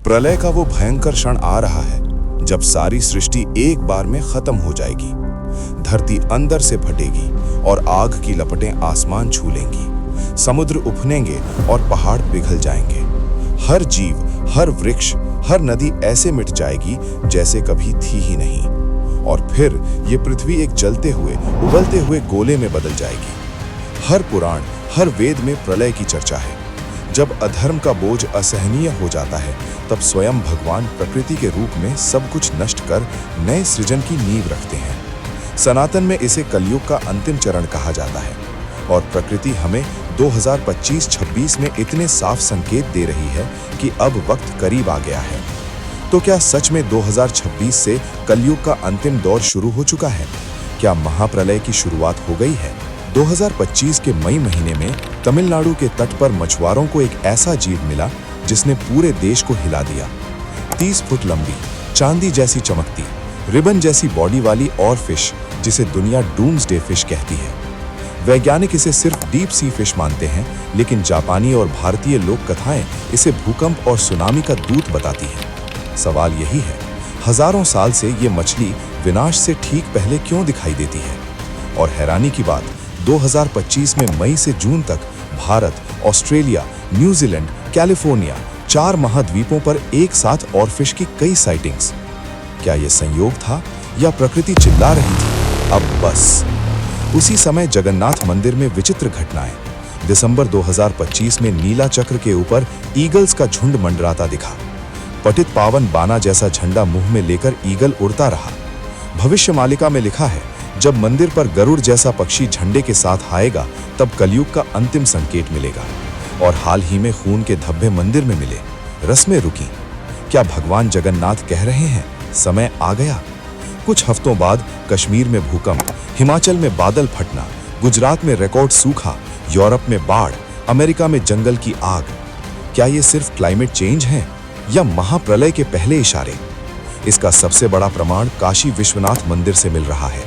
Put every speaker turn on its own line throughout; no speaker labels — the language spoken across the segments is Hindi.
प्रलय का वो भयंकर क्षण आ रहा है जब सारी सृष्टि एक बार में खत्म हो जाएगी। धरती अंदर से फटेगी और आग की लपटें आसमान छू लेंगी। समुद्र उफनेंगे और पहाड़ पिघल जाएंगे। हर जीव, हर वृक्ष, हर नदी ऐसे मिट जाएगी जैसे कभी थी ही नहीं। और फिर ये पृथ्वी एक जलते हुए, उबलते हुए गोले में बदल जाएगी। हर पुराण, हर वेद में प्रलय की चर्चा है। जब अधर्म का बोझ असहनीय हो जाता है, तब स्वयं भगवान प्रकृति के रूप में सब कुछ नष्ट कर नए सृजन की नींव रखते हैं। सनातन में इसे कलयुग का अंतिम चरण कहा जाता है और प्रकृति हमें 2025-26 में इतने साफ संकेत दे रही है कि अब वक्त करीब आ गया है। तो क्या सच में 2026 से कलयुग का अंतिम दौर शुरू हो चुका है? क्या महाप्रलय की शुरुआत हो गई है? 2025 के मई महीने में तमिलनाडु के तट पर मछुआरों को एक ऐसा जीव मिला जिसने पूरे देश को हिला दिया। 30 फुट लंबी, चांदी जैसी चमकती, रिबन जैसी बॉडी वाली और फिश जिसे दुनिया डूम्सडे फिश कहती है। वैज्ञानिक इसे सिर्फ डीप सी फिश मानते हैं, लेकिन जापानी और भारतीय लोक कथाएं इसे भूकंप और सुनामी का दूत बताती हैं। सवाल यही है, हजारों साल से ये मछली विनाश से ठीक पहले क्यों दिखाई देती है? और हैरानी की बात, 2025 में मई से जून तक भारत, ऑस्ट्रेलिया, न्यूजीलैंड, कैलिफोर्निया, 4 महाद्वीपों पर एक साथ ऑरफिश की कई साइटिंग्स। क्या यह संयोग था या प्रकृति चिल्ला रही थी अब बस? उसी समय जगन्नाथ मंदिर में विचित्र घटनाएं। दिसंबर 2025 में नीला चक्र के ऊपर ईगल्स का झुंड मंडराता दिखा। पतित पावन बाना जैसा झंडा मुंह में लेकर ईगल उड़ता रहा। भविष्यमालिका में लिखा है, जब मंदिर पर गरुड़ जैसा पक्षी झंडे के साथ आएगा तब कलयुग का अंतिम संकेत मिलेगा। और हाल ही में खून के धब्बे मंदिर में मिले, रस्में रुकी। क्या भगवान जगन्नाथ कह रहे हैं समय आ गया? कुछ हफ्तों बाद कश्मीर में भूकंप, हिमाचल में बादल फटना, गुजरात में रिकॉर्ड सूखा, यूरोप में बाढ़, अमेरिका में जंगल की आग। क्या ये सिर्फ क्लाइमेट चेंज है या महाप्रलय के पहले इशारे? इसका सबसे बड़ा प्रमाण काशी विश्वनाथ मंदिर से मिल रहा है।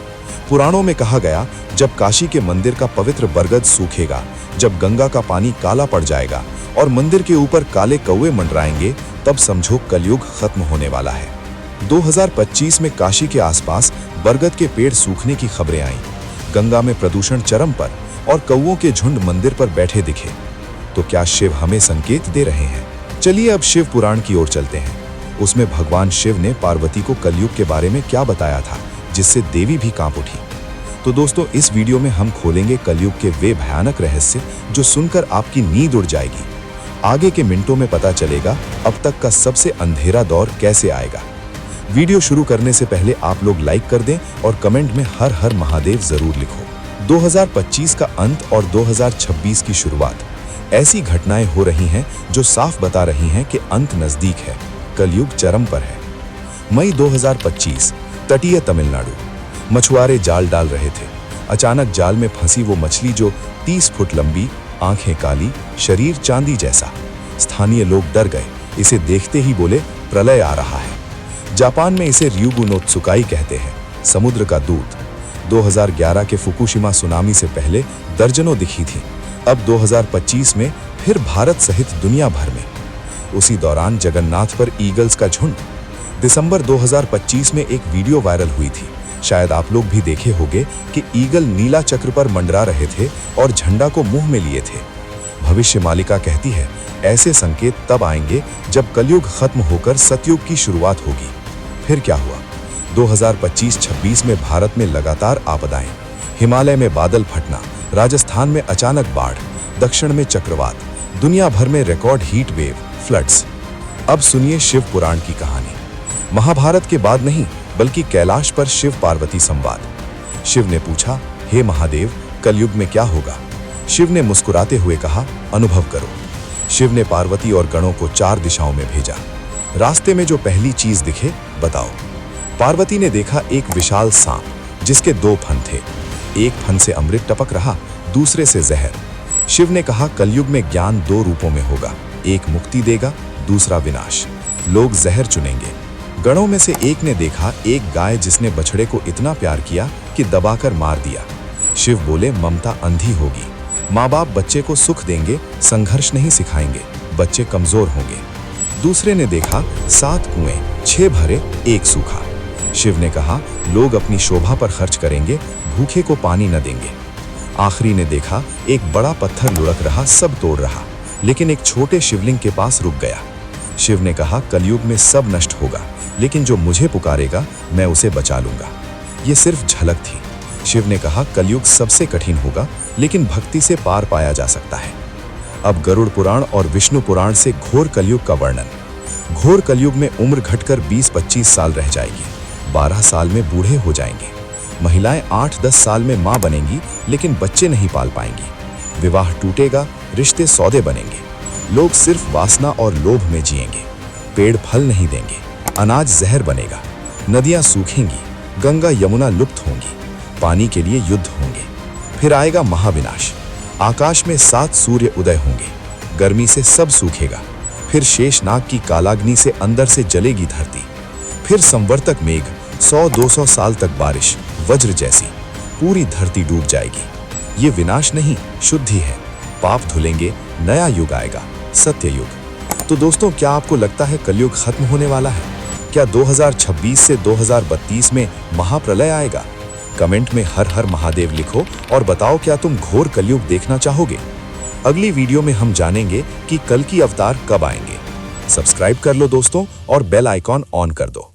पुराणों में कहा गया, जब काशी के मंदिर का पवित्र बरगद सूखेगा, जब गंगा का पानी काला पड़ जाएगा और मंदिर के ऊपर काले कौवे मंडराएंगे, तब समझो कलयुग खत्म होने वाला है। 2025 में काशी के आसपास बरगद के पेड़ सूखने की खबरें आईं। गंगा में प्रदूषण चरम पर और कौवों के झुंड मंदिर पर बैठे दिखे। तो क्या शिव हमें संकेत दे रहे हैं? चलिए अब शिव पुराण की ओर चलते हैं। उसमें भगवान शिव ने पार्वती को कलयुग के बारे में क्या बताया था, जिससे देवी भी कांप उठी। तो दोस्तों, इस वीडियो में हम खोलेंगे कलयुग के वे भयानक रहस्य जो सुनकर आपकी नींद उड़ जाएगी। आगे के मिनटों में पता चलेगा अब तक का सबसे अंधेरा दौर कैसे आएगा। वीडियो शुरू करने से पहले आप लोग लाइक कर दें और कमेंट में हर हर महादेव जरूर लिखो। 2025 का अंत और 2026 की शुरुआत, ऐसी घटनाएं हो रही हैं जो साफ बता रही हैं कि अंत नजदीक है, कलयुग चरम पर है। मई 2025, तटीय तमिलनाडु। मछुआरे जाल डाल रहे थे। अचानक जाल में फंसी वो मछली जो 30 फुट लंबी, आंखें काली, शरीर चांदी जैसा। स्थानीय लोग डर गए। इसे देखते ही बोले, प्रलय आ रहा है। जापान में इसे ryugu no tsukai कहते हैं, समुद्र का दूत। 2011 के फुकुशिमा सुनामी से पहले दर्जनों दिखी थी। अब 2025 में फिर भारत सहित दुनिया भर में। उसी दौरान जगन्नाथ पर ईगल्स का झुंड। दिसंबर 2025 में एक वीडियो वायरल हुई थी, शायद आप लोग भी देखे होंगे, कि ईगल नीला चक्र पर मंडरा रहे थे और झंडा को मुंह में लिए थे। भविष्यमालिका कहती है, ऐसे संकेत तब आएंगे जब कलयुग खत्म होकर सतयुग की शुरुआत होगी। फिर क्या हुआ? 2025-26 में भारत में लगातार आपदाएं। हिमालय में बादल फटना, राजस्थान में अचानक बाढ़, दक्षिण में चक्रवात, दुनिया भर में रिकॉर्ड हीट वेव, फ्लड्स। अब सुनिए शिव पुराण की कहानी। महाभारत के बाद नहीं, बल्कि कैलाश पर शिव पार्वती संवाद। शिव ने पूछा, हे महादेव, कलयुग में क्या होगा? शिव ने मुस्कुराते हुए कहा, अनुभव करो। शिव ने पार्वती और गणों को 4 दिशाओं में भेजा। रास्ते में जो पहली चीज दिखे, बताओ। पार्वती ने देखा एक विशाल सांप जिसके 2 फन थे। एक फन से अमृत टपक रहा, दूसरे से जहर। शिव ने कहा, कलयुग में ज्ञान 2 रूपों में होगा, एक मुक्ति देगा, दूसरा विनाश। लोग जहर चुनेंगे। गणों में से एक ने देखा एक गाय जिसने बछड़े को इतना प्यार किया कि दबाकर मार दिया। शिव बोले, ममता अंधी होगी। माँ बाप बच्चे को सुख देंगे, संघर्ष नहीं सिखाएंगे, बच्चे कमजोर होंगे। दूसरे ने देखा 7 कुएं, 6 भरे, 1 सूखा। शिव ने कहा, लोग अपनी शोभा पर खर्च करेंगे, भूखे को पानी न देंगे। आखिरी ने देखा एक बड़ा पत्थर लुढ़क रहा, सब तोड़ रहा, लेकिन एक छोटे शिवलिंग के पास रुक गया। शिव ने कहा, कलयुग में सब नष्ट होगा, लेकिन जो मुझे पुकारेगा मैं उसे बचा लूंगा। ये सिर्फ झलक थी। शिव ने कहा, कलयुग सबसे कठिन होगा, लेकिन भक्ति से पार पाया जा सकता है। अब गरुड़ पुराण और विष्णु पुराण से घोर कलयुग का वर्णन। घोर कलयुग में उम्र घटकर 20-25 साल रह जाएगी, 12 साल में बूढ़े हो जाएंगे। महिलाएं 8-10 साल में मां बनेंगी, लेकिन बच्चे नहीं पाल पाएंगी। विवाह टूटेगा, रिश्ते सौदे बनेंगे। लोग सिर्फ वासना और लोभ में जिएंगे। पेड़ फल नहीं देंगे, अनाज जहर बनेगा। नदियां सूखेंगी, गंगा यमुना लुप्त होंगी। पानी के लिए युद्ध होंगे। फिर आएगा महाविनाश। आकाश में 7 सूर्य उदय होंगे, गर्मी से सब सूखेगा। फिर शेषनाग की कालाग्नि से अंदर से जलेगी धरती। फिर संवर्तक मेघ, 100-200 साल तक बारिश, वज्र जैसी, पूरी धरती डूब जाएगी। ये विनाश नहीं, शुद्धि है। पाप धुलेंगे, नया युग आएगा, सत्य युग। तो दोस्तों, क्या आपको लगता है कलयुग खत्म होने वाला है? क्या 2026 से 2032 में महाप्रलय आएगा? कमेंट में हर हर महादेव लिखो और बताओ, क्या तुम घोर कलयुग देखना चाहोगे? अगली वीडियो में हम जानेंगे कि कल की अवतार कब आएंगे। सब्सक्राइब कर लो दोस्तों और बेल आइकॉन ऑन कर दो।